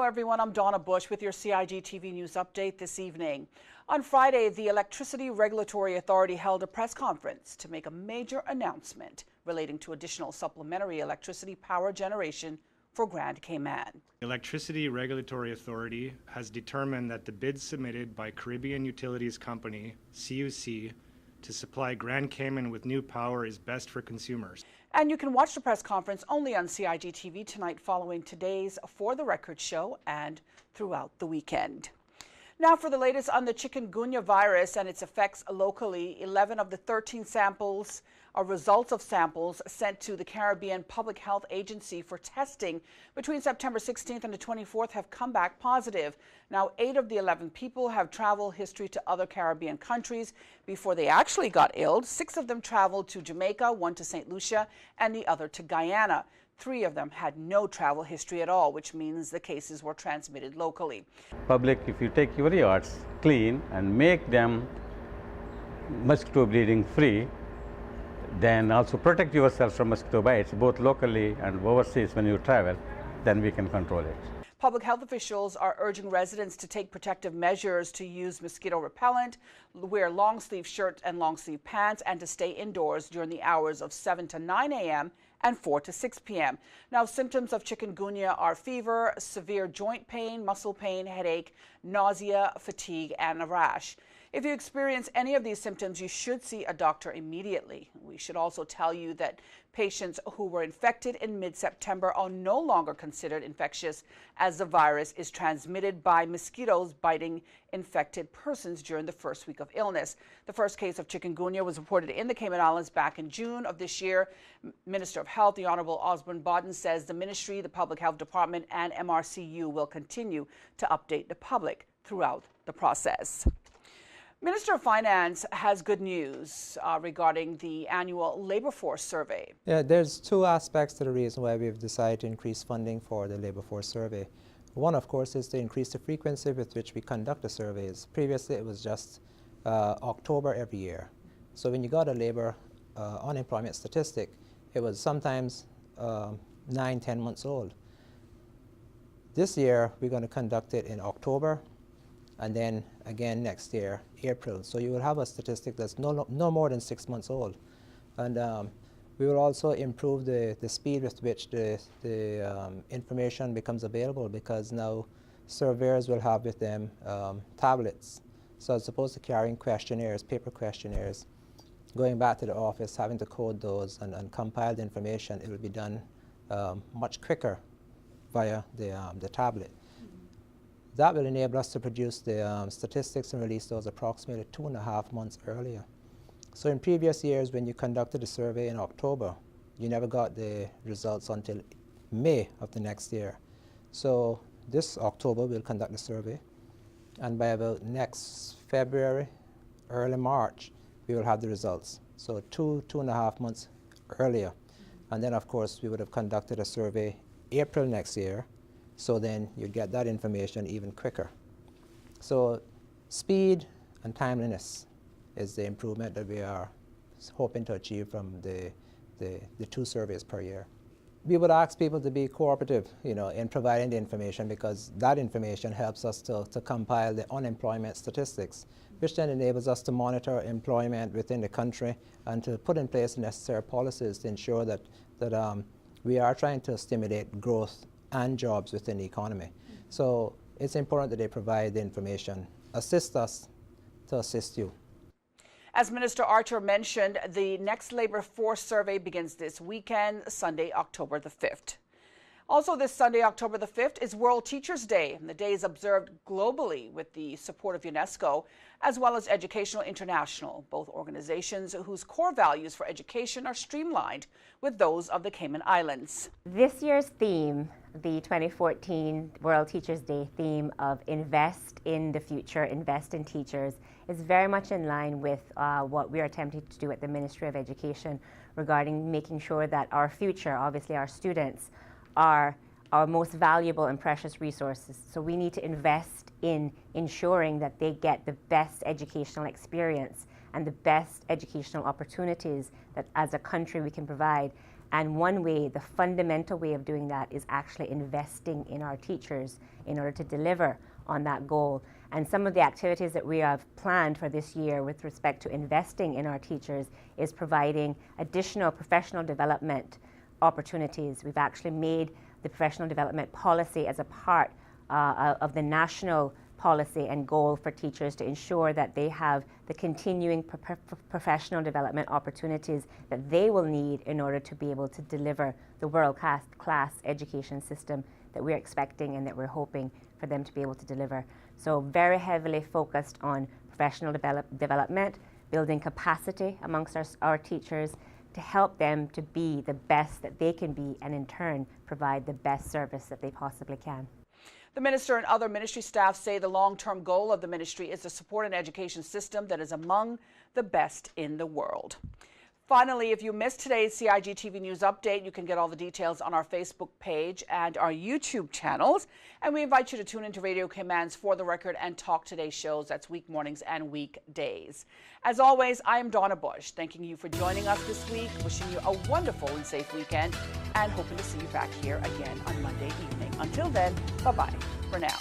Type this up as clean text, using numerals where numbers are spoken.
Hello everyone, I'm Donna Bush with your CIG TV news update this evening. On Friday, the Electricity Regulatory Authority held a press conference to make a major announcement relating to additional supplementary electricity power generation for Grand Cayman. The Electricity Regulatory Authority has determined that the bid submitted by Caribbean Utilities Company, CUC, to supply Grand Cayman with new power is best for consumers. And you can watch the press conference only on CIG TV tonight following today's For the Record show and throughout the weekend. Now for the latest on the Chikungunya virus and its effects locally, 11 of the 13 samples are results of samples sent to the Caribbean Public Health Agency for testing between September 16th and the 24th have come back positive. Now 8 of the 11 people have travel history to other Caribbean countries before they actually got ill. 6 of them traveled to Jamaica, 1 to St. Lucia, and the other to Guyana. 3 of them had no travel history at all, which means the cases were transmitted locally. Public, if you take your yards clean and make them mosquito breeding free, then also protect yourself from mosquito bites, both locally and overseas when you travel, then we can control it. Public health officials are urging residents to take protective measures to use mosquito repellent, wear long sleeve shirts and long sleeve pants, and to stay indoors during the hours of 7 to 9 a.m. and 4 to 6 p.m. Now, symptoms of chikungunya are fever, severe joint pain, muscle pain, headache, nausea, fatigue, and a rash. If you experience any of these symptoms, you should see a doctor immediately. We should also tell you that patients who were infected in mid-September are no longer considered infectious, as the virus is transmitted by mosquitoes biting infected persons during the first week of illness. The first case of chikungunya was reported in the Cayman Islands back in June of this year. Minister of Health, the Honourable Osborne Bodden, says the Ministry, the Public Health Department, and MRCU will continue to update the public throughout the process. Minister of Finance has good news regarding the annual labor force survey. Yeah, there's 2 aspects to the reason why we've decided to increase funding for the labor force survey. One, of course, is to increase the frequency with which we conduct the surveys. Previously, it was just October every year. So when you got a labor unemployment statistic, it was sometimes 9-10 months old. This year, we're going to conduct it in October, and then again next year, April. So you will have a statistic that's no more than 6 months old. And we will also improve the speed with which the information becomes available, because now surveyors will have with them tablets. So as opposed to carrying questionnaires, paper questionnaires, going back to the office, having to code those and compile the information, it will be done much quicker via the tablet. That will enable us to produce the statistics and release those approximately 2.5 months earlier. So in previous years, when you conducted a survey in October, you never got the results until May of the next year. So this October, we'll conduct the survey, and by about next February, early March, we will have the results. So 2.5 months earlier. And then, of course, we would have conducted a survey April next year, so then you get that information even quicker. So speed and timeliness is the improvement that we are hoping to achieve from the 2 surveys per year. We would ask people to be cooperative, in providing the information, because that information helps us to compile the unemployment statistics, which then enables us to monitor employment within the country and to put in place the necessary policies to ensure that we are trying to stimulate growth and jobs within the economy. So it's important that they provide the information. Assist us to assist you. As Minister Archer mentioned, the next labor force survey begins this weekend, Sunday, October the 5th. Also this Sunday, October the 5th, is World Teachers' Day, and the day is observed globally with the support of UNESCO, as well as Educational International, both organizations whose core values for education are streamlined with those of the Cayman Islands. This year's theme, the 2014 World Teachers' Day theme of Invest in the Future, Invest in Teachers, is very much in line with what we are attempting to do at the Ministry of Education regarding making sure that our future, obviously our students, are our most valuable and precious resources. So we need to invest in ensuring that they get the best educational experience and the best educational opportunities that as a country we can provide. And one way, the fundamental way of doing that, is actually investing in our teachers in order to deliver on that goal. And some of the activities that we have planned for this year with respect to investing in our teachers is providing additional professional development opportunities. We've actually made the professional development policy as a part of the national policy and goal for teachers to ensure that they have the continuing professional development opportunities that they will need in order to be able to deliver the world-class education system that we're expecting and that we're hoping for them to be able to deliver. So very heavily focused on professional development, building capacity amongst our teachers to help them to be the best that they can be, and in turn provide the best service that they possibly can. The minister and other ministry staff say the long-term goal of the ministry is to support an education system that is among the best in the world. Finally, if you missed today's CIG TV news update, you can get all the details on our Facebook page and our YouTube channels. And we invite you to tune into Radio Cayman's For the Record and Talk Today shows. That's week mornings and weekdays. As always, I am Donna Bush, thanking you for joining us this week, wishing you a wonderful and safe weekend, and hoping to see you back here again on Monday evening. Until then, bye-bye for now.